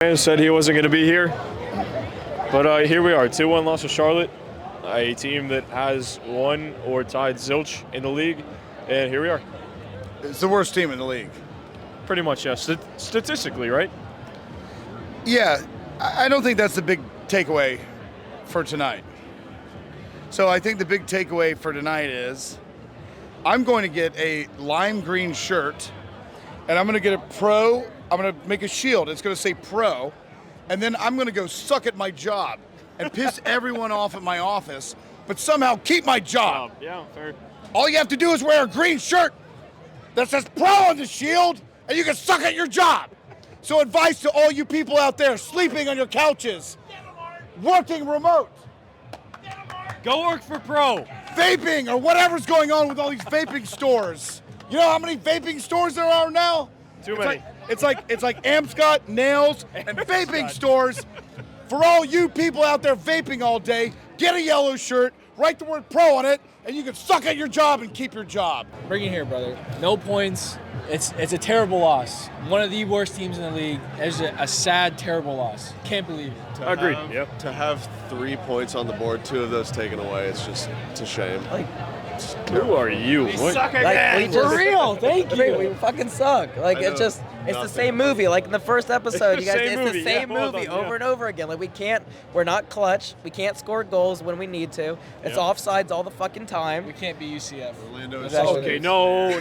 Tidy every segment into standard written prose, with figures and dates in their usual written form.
Said he wasn't going to be here, but here we are, 2-1 loss to Charlotte, a team that has won or tied zilch in the league, and here we are. It's the worst team in the league. Pretty much, yes. Statistically, right? Yeah, I don't think that's the big takeaway for tonight. So I think the big takeaway for tonight is I'm going to get a lime green shirt, and I'm going to get a pro. I'm going to make a shield. It's going to say pro. And then I'm going to go suck at my job and piss everyone off at my office, but somehow keep my job. Yeah, fair. All you have to do is wear a green shirt that says pro on the shield, and you can suck at your job. So advice to all you people out there sleeping on your couches, working remote, Go work for Pro. vaping, or whatever's going on with all these vaping stores. You know how many vaping stores there are now? Too many. It's like Amscott, Nails, and vaping stores. For all you people out there vaping all day, get a yellow shirt, write the word pro on it, and you can suck at your job and keep your job. Bring it here, brother. No points. It's a terrible loss. One of the worst teams in the league. It's a sad, terrible loss. Can't believe it. Agreed. Yep. To have 3 points on the board, 2 of those taken away, it's a shame. Who are you? What? For real. Thank you. We fucking suck. Like I it's know. just the same movie. Like in the first episode, you guys, Same it's movie, the same yeah, well movie done, over yeah. and over again. Like we're not clutch. We can't score goals when we need to. It's Yeah. offsides all the fucking time. We can't be UCF. Orlando is, Exactly. Okay, no.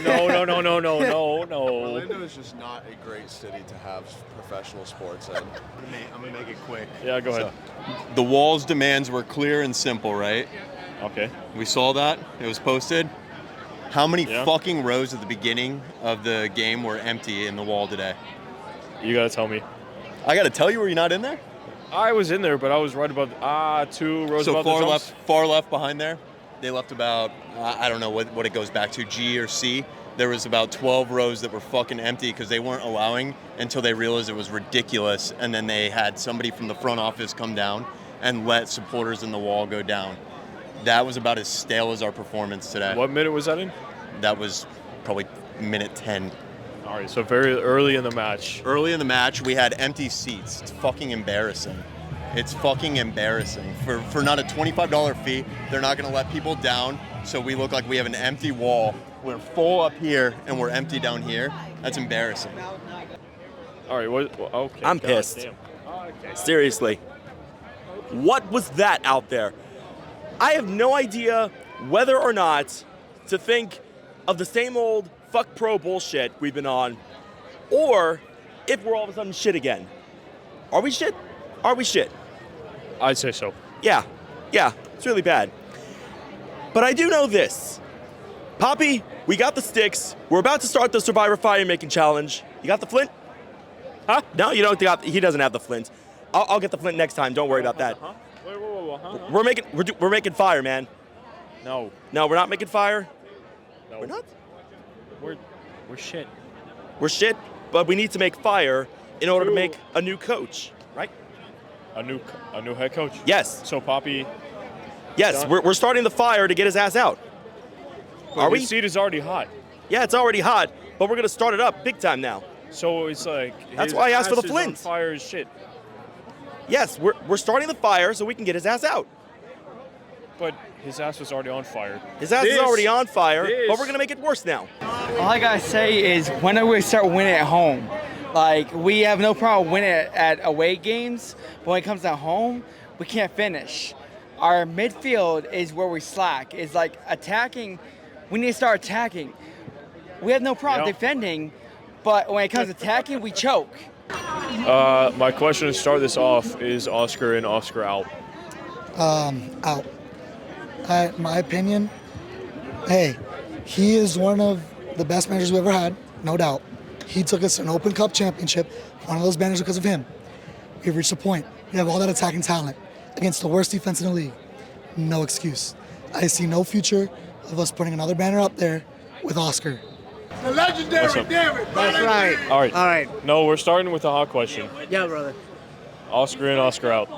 Orlando is just not a great city to have professional sports in. I'm going to make it quick. Yeah, go ahead. The Wall's demands were clear and simple, right? Okay. We saw that. It was posted. How many Yeah. fucking rows at the beginning of the game were empty in the Wall today? You got to tell me. I got to tell you, were you not in there? I was in there, but I was right above 2 rows So above the jumps. far left behind there, they left about, I don't know what it goes back to, G or C. There was about 12 rows that were fucking empty because they weren't allowing until they realized it was ridiculous. And then they had somebody from the front office come down and let supporters in the Wall go down. That was about as stale as our performance today. What minute was that in? That was probably minute 10. All right, so very early in the match. Early in the match, we had empty seats. It's fucking embarrassing. It's fucking embarrassing. For not a $25 fee, they're not going to let people down, so we look like we have an empty wall. We're full up here, and we're empty down here. That's embarrassing. All right, okay. I'm God pissed. damn. Okay. Seriously. What was that out there? I have no idea whether or not to think of the same old fuck pro bullshit we've been on, or if we're all of a sudden shit again. Are we shit? Are we shit? I'd say so. Yeah, it's really bad. But I do know this. Poppy, we got the sticks. We're about to start the Survivor Fire Making Challenge. You got the flint? Huh? No, you don't. He doesn't have the flint. I'll get the flint next time. Don't worry about that. Huh? Whoa. Huh? We're making fire, man. No. No, we're not making fire. No. We're not. We're shit. We're shit, but we need to make fire in order to make a new coach, right? A new head coach. Yes. So Poppy. Yes, we're starting the fire to get his ass out. Are we? His seat is already hot. Yeah, it's already hot, but we're gonna start it up big time now. So it's like That's his why I asked for the ass is on flint. fire as shit. Yes, we're starting the fire so we can get his ass out. But his ass was already on fire. His ass is already on fire, This. but we're gonna make it worse now. All I gotta say is when do we start winning at home? Like, we have no problem winning at away games, but when it comes to home, we can't finish. Our midfield is where we slack. It's like attacking. We need to start attacking. We have no problem Yeah. defending, but when it comes to attacking, we choke. My question to start this off is Oscar in, Oscar out. Out. My opinion, hey, he is one of the best managers we've ever had, no doubt. He took us an Open Cup championship, one of those banners because of him. We've reached a point. We have all that attacking talent against the worst defense in the league. No excuse. I see no future of us putting another banner up there with Oscar. The legendary What's up? David. That's right. All right. All right. No, we're starting with a hot question. Yeah, brother. Oscar in, Oscar out.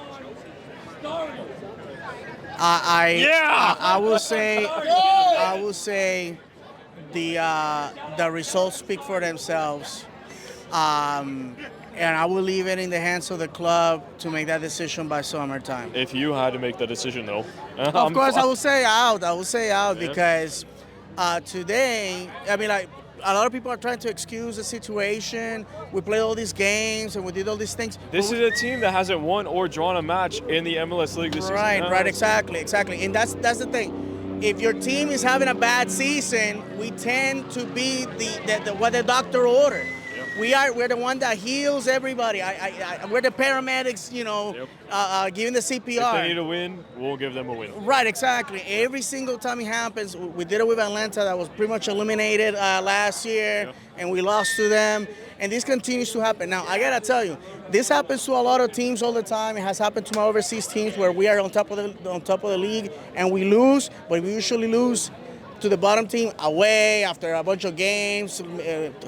I will say the results speak for themselves. and I will leave it in the hands of the club to make that decision by summertime. If you had to make the decision, though, Of course, I will say out. I will say out Yeah. because today, I mean, like, a lot of people are trying to excuse the situation. We played all these games and we did all these things. This is a team that hasn't won or drawn a match in the MLS League this Right, season. right, exactly. And that's the thing. If your team is having a bad season, we tend to be the what the doctor ordered. We're the one that heals everybody. We're the paramedics, giving the CPR. If they need a win, we'll give them a win. Right, exactly. Every single time it happens, we did it with Atlanta that was pretty much eliminated last year, and we lost to them. And this continues to happen. Now, I gotta tell you, this happens to a lot of teams all the time. It has happened to my overseas teams where we are on top of the league and we lose, but we usually lose to the bottom team away after a bunch of games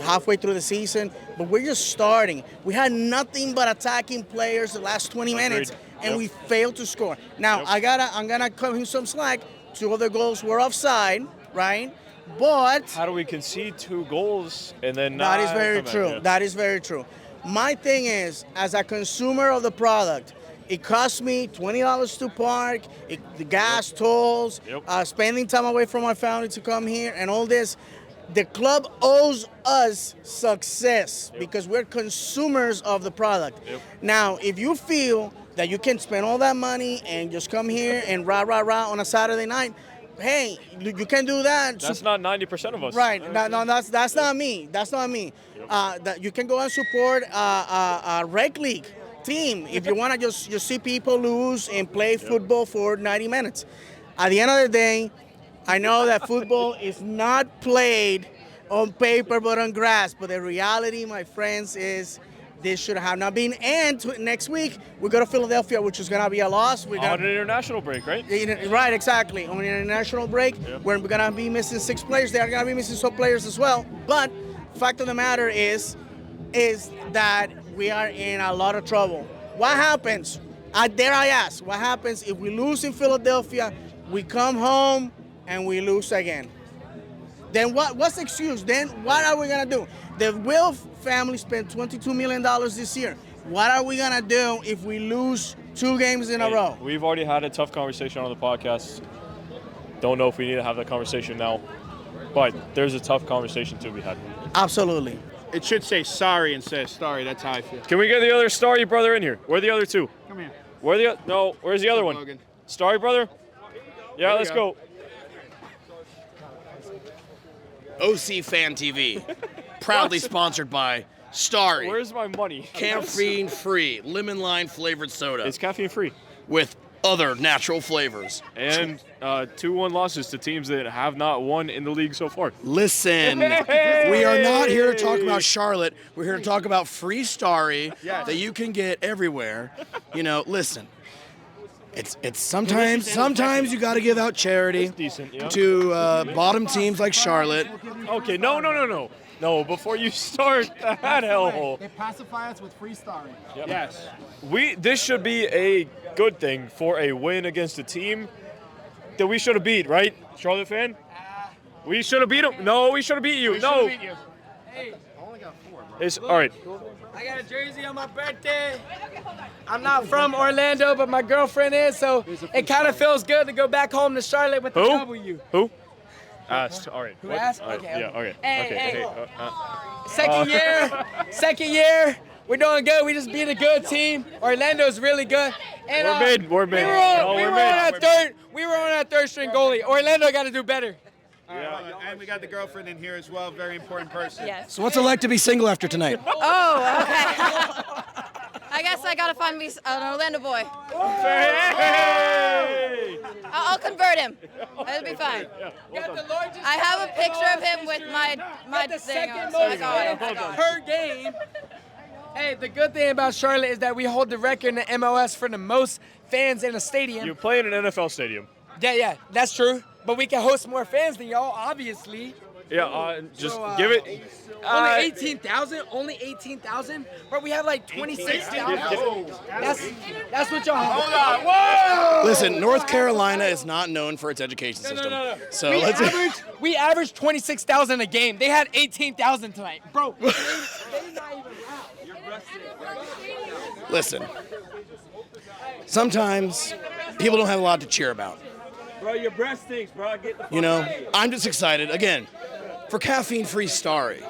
halfway through the season. But we're just starting. We had nothing but attacking players the last 20 minutes, and we failed to score. Now I'm gonna cut him some slack. 2 of the goals were offside, right? But how do we concede 2 goals and then that not is very come true. out? Yeah. That is very true. My thing is, as a consumer of the product, it costs me $20 to park, the gas tolls, spending time away from my family to come here, and all this. The club owes us success because we're consumers of the product. Now, if you feel that you can spend all that money and just come here and rah on a Saturday night, hey, you can do that. That's not 90% of us. Right. No, that's not me. That's not me. That you can go and support a rec league team if you want to just see people lose and play football for 90 minutes. At the end of the day, I know that football is not played on paper but on grass. But the reality, my friends, is this should have not been. And next week, we go to Philadelphia, which is going to be a loss. We're On an international break, right? Right, exactly. On an international break, we're going to be missing 6 players. They are going to be missing some players as well. But fact of the matter is that we are in a lot of trouble. What happens? Dare I ask, what happens if we lose in Philadelphia, we come home, and we lose again? Then what's the excuse? Then what are we going to do? The Wilf family spent $22 million this year. What are we going to do if we lose 2 games in a row? We've already had a tough conversation on the podcast. Don't know if we need to have that conversation now, but there's a tough conversation to be had. Absolutely. It should say sorry instead of starry. That's how I feel. Can we get the other Starry brother in here? Where are the other 2? Come here. Where's the other one? Logan. Starry brother? Yeah, There we let's go. go. OC Fan TV, proudly sponsored by Starry. Where's my money? Caffeine free, lemon lime flavored soda. It's caffeine free. With other natural flavors. And 2-1 losses to teams that have not won in the league so far. Listen, we are not here to talk about Charlotte. We're here to talk about free Starry that you can get everywhere. Listen. It's sometimes you got to give out charity to bottom teams like Charlotte. Okay, no. Before you start that hellhole. They pacify us with free starring. Yep. Yes. This should be a good thing for a win against a team that we should have beat, right? Charlotte fan? We should have beat them. No, we should have beat you. No. Hey, I only got 4. It's all right. I got a jersey on my birthday. I'm not from Orlando, but my girlfriend is, so it kind of feels good to go back home to Charlotte with the W. Who? Asked. All right. Who What? asked? All right. Okay. Yeah. Okay. Hey, okay. Second year. We're doing good. We just beat a good team. Orlando's really good. And, We're mid. We were on our third string goalie. Orlando got to do better. And we got the girlfriend in here as well. Very important person. Yes. So what's it like to be single after tonight? Oh, okay. I guess I gotta find me an Orlando boy. I'll convert him. It'll be fine. I have a picture of him with my thing on. So I got it. Per game. Hey, the good thing about Charlotte is that we hold the record in the MLS for the most fans in a stadium. You play in an NFL stadium. Yeah, that's true. But we can host more fans than y'all, obviously. Yeah, just give it. Only 18,000? Only 18,000? But we have like 26,000. That's what y'all have. Hold on. Whoa! Listen, North Carolina is not known for its education system. No. So we averaged 26,000 a game. They had 18,000 tonight. Bro, they not even out. Listen, sometimes people don't have a lot to cheer about. Bro, your breath stinks, bro. Get the fuck You know, out of here. I'm just excited, again, for caffeine-free Starry.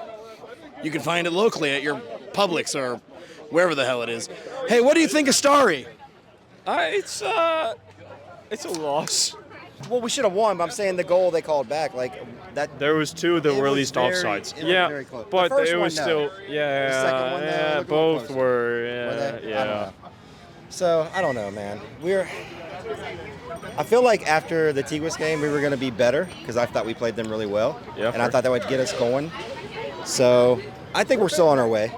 You can find it locally at your Publix or wherever the hell it is. Hey, what do you think of Starry? It's a loss. Well, we should have won, but I'm saying the goal they called back, like that. There was two that It were at was least very- offsides. it was Yeah, very close. The but first it was one, no. still, The second one, though, yeah, looked a little both closer. were, Were they? I don't yeah. know. So I don't know, man. I feel like after the Tigres game, we were going to be better because I thought we played them really well, Yeah, and I fair. thought that would get us going. So I think we're still on our way.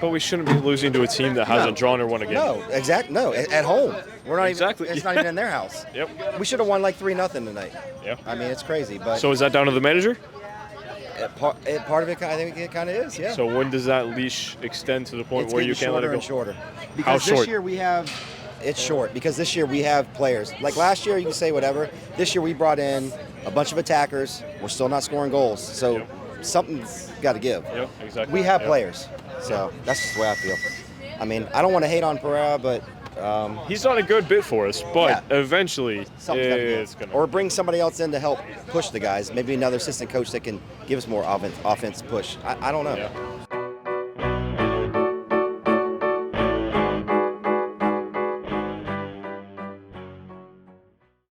But we shouldn't be losing to a team that hasn't drawn or won a game. No, No, at home. We're not Exactly. even. It's not even in their house. Yep. We should have won like 3-0 tonight. Yeah. I mean, it's crazy, but So is that down to the manager? part of it, I think it kind of is. Yeah. So when does that leash extend to the point It's where you getting can't let it go? shorter and shorter. How Because short? this year we have. It's short because this year we have players. Like last year, you can say whatever. This year we brought in a bunch of attackers. We're still not scoring goals, so something's got to give. Yep, exactly. We have Yep. players, so that's just the way I feel. I mean, I don't want to hate on Pereira, but He's done a good bit for us, but eventually something's gotta give. it's gonna. Or bring somebody else in to help push the guys. Maybe another assistant coach that can give us more offense push. I don't know. Yeah.